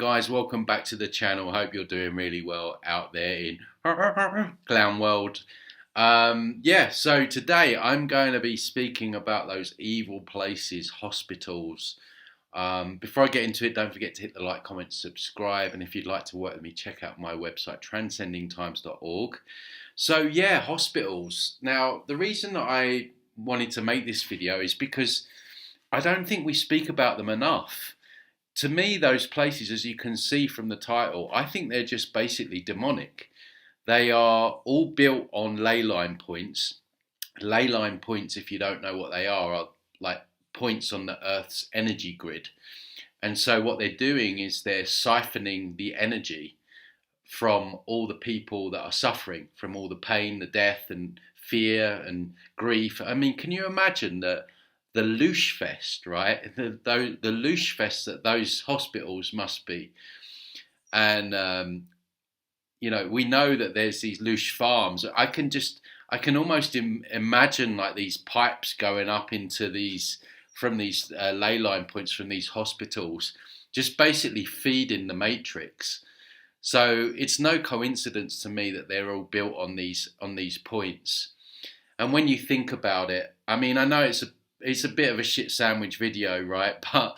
guys, welcome back to the channel. Hope you're doing really well out there in clown world. So today I'm going to be speaking about those evil places, hospitals. Before I get into it, don't forget to hit the like, comment, subscribe, and if you'd like to work with me, check out my website transcendingtimes.org. So yeah, hospitals. Now the reason that I wanted to make this video is because I don't think we speak about them enough. To me, those places, as you can see from the title, I think they're just basically demonic. They are all built on ley line points. Ley line points, if you don't know what they are like points on the Earth's energy grid. And so what they're doing is they're siphoning the energy from all the people that are suffering, from all the pain, the death and fear and grief. I mean, can you imagine the loosh fest, right? The loosh fest that those hospitals must be. And, we know that there's these loosh farms. I can almost imagine like these pipes going up into from these ley line points from these hospitals, just basically feeding the matrix. So it's no coincidence to me that they're all built on these points. And when you think about it, I mean, I know it's a bit of a shit sandwich video, right? But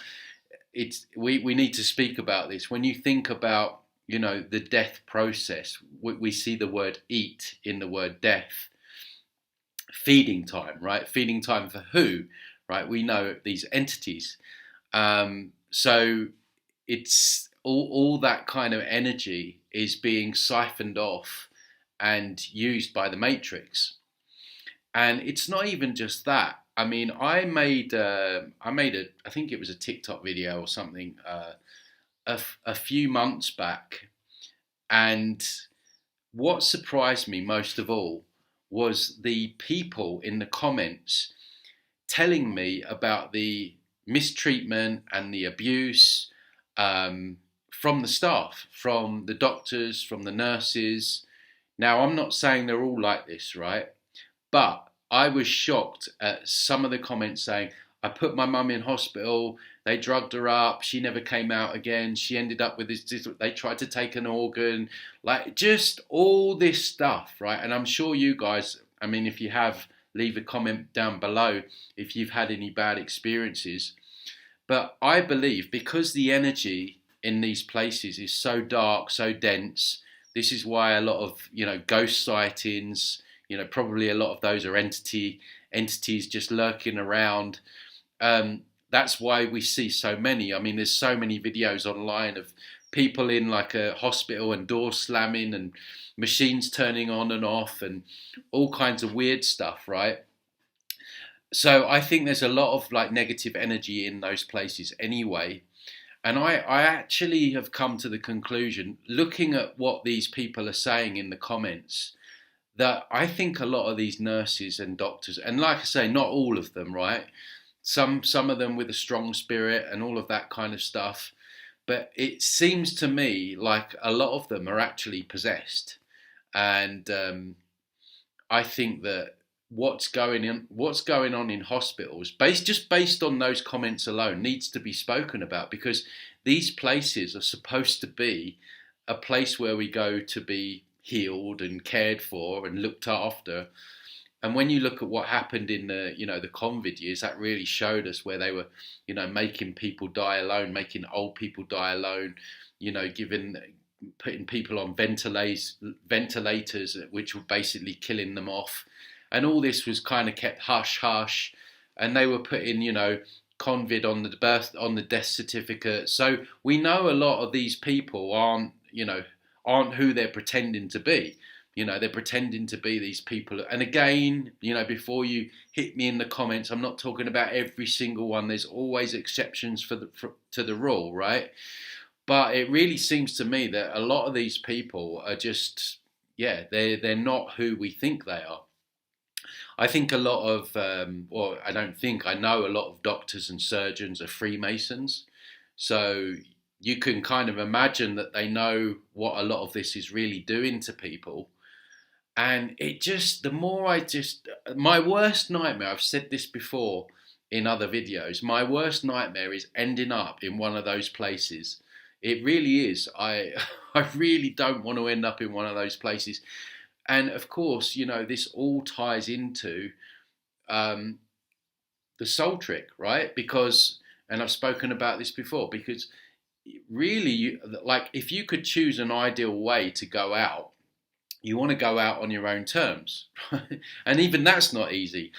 we need to speak about this. When you think about, the death process, we see the word eat in the word death. Feeding time, right? Feeding time for who, right? We know these entities. So it's all that kind of energy is being siphoned off and used by the matrix. And it's not even just that. I mean, I made I think it was a TikTok video or something a few months back, and what surprised me most of all was the people in the comments telling me about the mistreatment and the abuse from the staff, from the doctors, from the nurses. Now, I'm not saying they're all like this, right? But I was shocked at some of the comments saying, I put my mum in hospital, they drugged her up, she never came out again, she ended up with this, they tried to take an organ, like just all this stuff, right? And I'm sure you guys, I mean, if you have, leave a comment down below if you've had any bad experiences. But I believe because the energy in these places is so dark, so dense, this is why a lot of, ghost sightings, probably a lot of those are entities just lurking around. That's why we see so many. I mean, there's so many videos online of people in like a hospital and doors slamming and machines turning on and off and all kinds of weird stuff, right? So I think there's a lot of like negative energy in those places anyway. And I actually have come to the conclusion, looking at what these people are saying in the comments, that I think a lot of these nurses and doctors, and like I say, not all of them, right? Some of them with a strong spirit and all of that kind of stuff. But it seems to me like a lot of them are actually possessed. And I think that what's going on in hospitals, based on those comments alone, needs to be spoken about, because these places are supposed to be a place where we go to be healed and cared for and looked after. And when you look at what happened in the the COVID years, that really showed us where they were making people die alone, making old people die alone, putting people on ventilators which were basically killing them off. And all this was kind of kept hush hush, and they were putting convid on the death certificate. So we know a lot of these people aren't who they're pretending to be. They're pretending to be these people. And again, before you hit me in the comments, I'm not talking about every single one. There's always exceptions to the rule, right? But it really seems to me that a lot of these people are just, they're not who we think they are. I think a lot of, I know a lot of doctors and surgeons are Freemasons. So you can kind of imagine that they know what a lot of this is really doing to people. And it just, my worst nightmare, I've said this before in other videos, my worst nightmare is ending up in one of those places It really is. I really don't want to end up in one of those places. And of course, this all ties into um, the soul trick, right? Because, and I've spoken about this before, because really, like if you could choose an ideal way to go out, you want to go out on your own terms, and even that's not easy.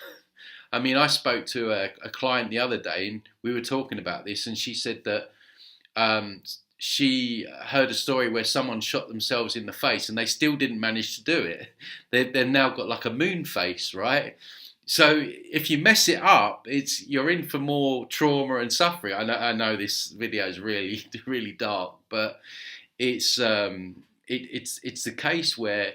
I mean, I spoke to a client the other day, and we were talking about this, and she said that um, she heard a story where someone shot themselves in the face, and they still didn't manage to do it. They've now got like a moon face, right? So if you mess it up, you're in for more trauma and suffering. I know this video is really really dark, but it's the case where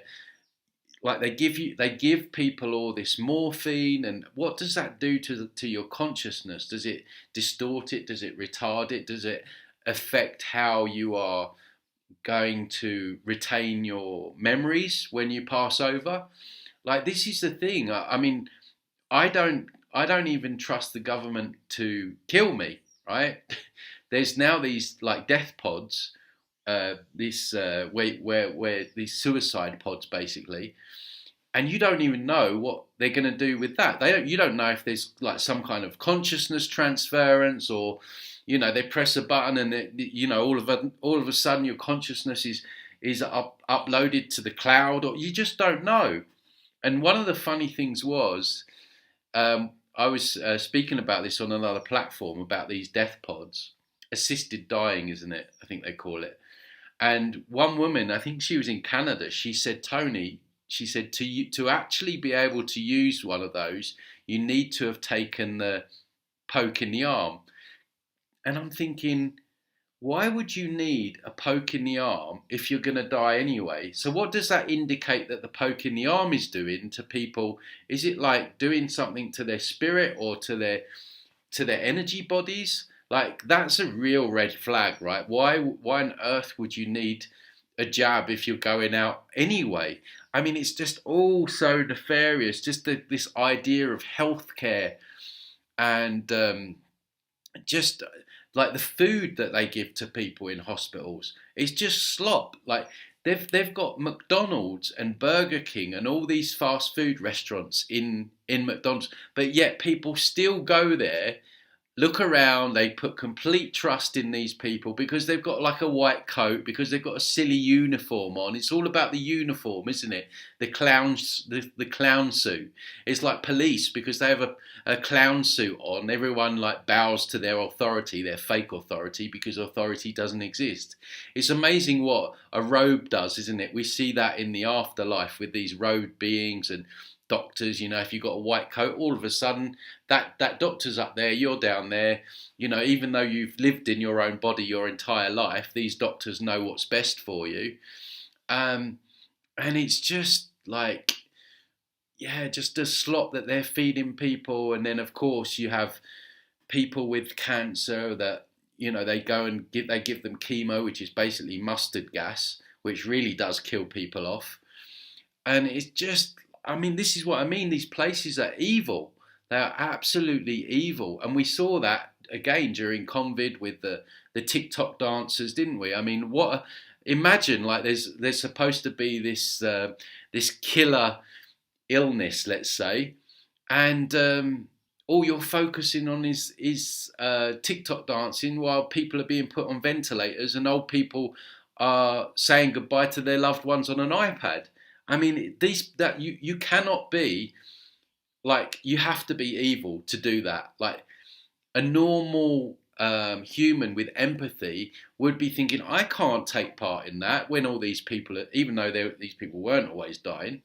like they give people all this morphine, and what does that do to your consciousness? Does it distort it? Does it retard it? Does it affect how you are going to retain your memories when you pass over? Like, this is the thing. I mean, I don't even trust the government to kill me, right? There's now these like death pods, this where these suicide pods basically, and you don't even know what they're going to do with that. You don't know if there's like some kind of consciousness transference, or they press a button and all of a sudden your consciousness is uploaded to the cloud, or you just don't know. And one of the funny things was, I was speaking about this on another platform about these death pods, assisted dying, isn't it? I think they call it. And one woman, I think she was in Canada, she said, Tony, she said, to actually be able to use one of those, you need to have taken the poke in the arm. And I'm thinking, why would you need a poke in the arm if you're going to die anyway? So what does that indicate that the poke in the arm is doing to people? Is it like doing something to their spirit or to their energy bodies? Like, that's a real red flag, right? Why on earth would you need a jab if you're going out anyway? I mean, it's just all so nefarious. Just this idea of healthcare, and just like the food that they give to people in hospitals is just slop. Like, they've got McDonald's and Burger King and all these fast food restaurants in McDonald's, but yet people still go there, look around, they put complete trust in these people because they've got like a white coat, because they've got a silly uniform on. It's all about the uniform, isn't it? The clown suit. It's like police, because they have a clown suit on. Everyone like bows to their authority, their fake authority, because authority doesn't exist. It's amazing what a robe does, isn't it? We see that in the afterlife with these robed beings and doctors. If you've got a white coat, all of a sudden that doctor's up there, you're down there. Even though you've lived in your own body your entire life, these doctors know what's best for you. And it's just like, yeah, just a slop that they're feeding people. And then of course you have people with cancer that they go and give them chemo, which is basically mustard gas, which really does kill people off. And it's just, I mean, this is what I mean. These places are evil. They are absolutely evil. And we saw that again during COVID with the TikTok dancers, didn't we? I mean, imagine, like, there's supposed to be this killer illness, let's say, and all you're focusing on is TikTok dancing while people are being put on ventilators and old people are saying goodbye to their loved ones on an iPad. I mean, you cannot be, like, you have to be evil to do that. Like, a normal human with empathy would be thinking, I can't take part in that, when all these people, even though these people weren't always dying.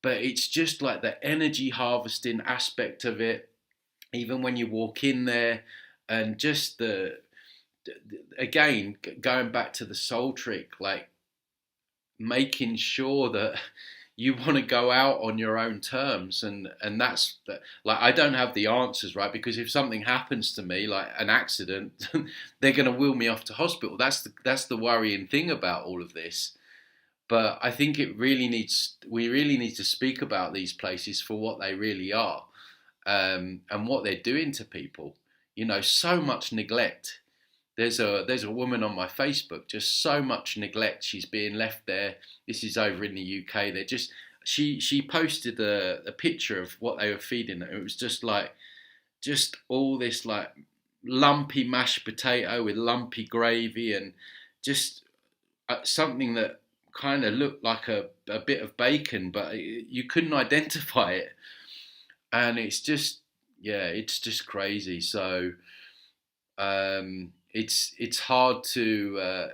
But it's just like the energy harvesting aspect of it, even when you walk in there, and just again, going back to the soul trick, like, making sure that you want to go out on your own terms, and that's like, I don't have the answers, right? Because if something happens to me, like an accident, they're going to wheel me off to hospital. That's the worrying thing about all of this. But I think we really need to speak about these places for what they really are, and what they're doing to people. So much neglect. there's a woman on my Facebook, just so much neglect. She's being left there. This is over in the UK. They're just she posted a picture of what they were feeding her. It was just like just all this like lumpy mashed potato with lumpy gravy and just something that kind of looked like a bit of bacon, but you couldn't identify it. And it's just, yeah, it's just crazy. So it's hard to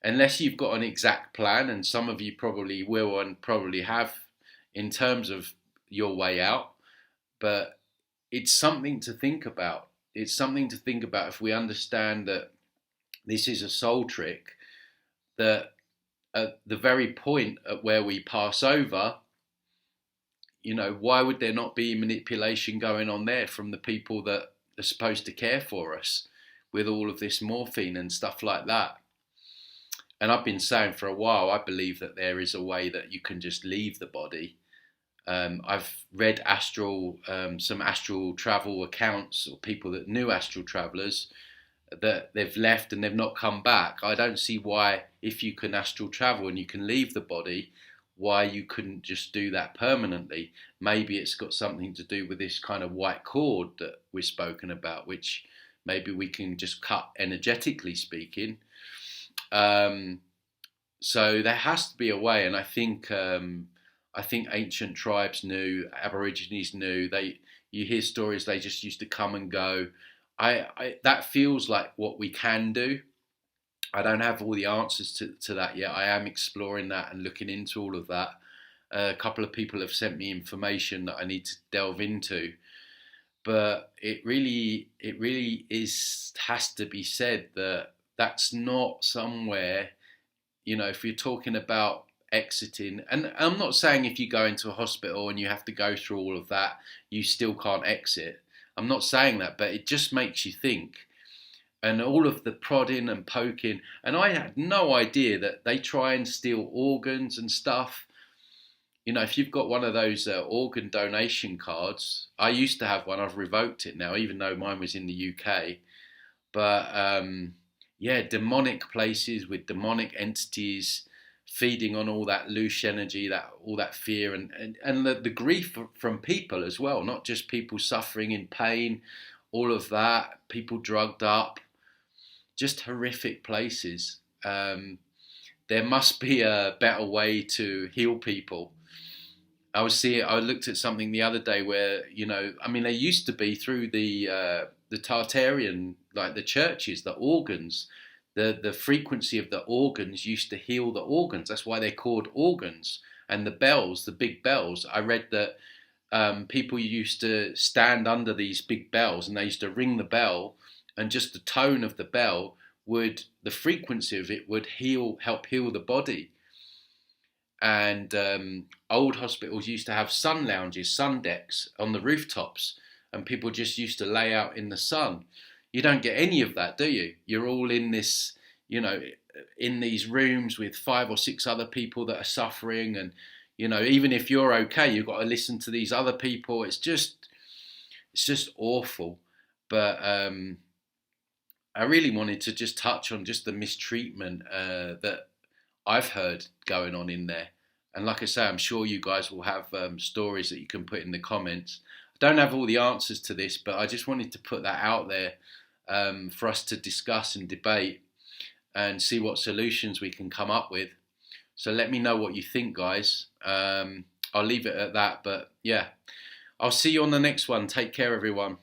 unless you've got an exact plan, and some of you probably will and probably have in terms of your way out. But it's something to think about. It's something to think about if we understand that this is a soul trick, that at the very point at where we pass over, why would there not be manipulation going on there from the people that are supposed to care for us with all of this morphine and stuff like that? And I've been saying for a while, I believe that there is a way that you can just leave the body. I've read some astral travel accounts, or people that knew astral travelers, that they've left and they've not come back. I don't see why, if you can astral travel and you can leave the body, why you couldn't just do that permanently. Maybe it's got something to do with this kind of white cord that we're spoken about, which maybe we can just cut energetically speaking. So there has to be a way, and I think ancient tribes knew, Aborigines knew. You hear stories, they just used to come and go. That feels like what we can do. I don't have all the answers to that yet. I am exploring that and looking into all of that. A couple of people have sent me information that I need to delve into. But it really has to be said that that's not somewhere, if you're talking about exiting, and I'm not saying if you go into a hospital and you have to go through all of that, you still can't exit. I'm not saying that, but it just makes you think. And all of the prodding and poking, and I had no idea that they try and steal organs and stuff. If you've got one of those organ donation cards, I used to have one, I've revoked it now, even though mine was in the UK. But yeah, demonic places with demonic entities feeding on all that loose energy, all that fear, and the grief from people as well, not just people suffering in pain, all of that, people drugged up, just horrific places. There must be a better way to heal people. I looked at something the other day where, they used to be through the Tartarian, like the churches, the organs, the frequency of the organs used to heal the organs. That's why they're called organs. And the bells, the big bells, I read that people used to stand under these big bells and they used to ring the bell, and just the tone of the bell the frequency of it would help heal the body. And old hospitals used to have sun lounges, sun decks on the rooftops, and people just used to lay out in the sun. You don't get any of that, do you? You're all in this, in these rooms with 5 or 6 other people that are suffering, and even if you're okay, you've got to listen to these other people. It's just awful. But I really wanted to just touch on just the mistreatment that I've heard going on in there. And like I say, I'm sure you guys will have stories that you can put in the comments. I don't have all the answers to this, but I just wanted to put that out there for us to discuss and debate and see what solutions we can come up with. So let me know what you think, guys. I'll leave it at that, but yeah, I'll see you on the next one. Take care, everyone.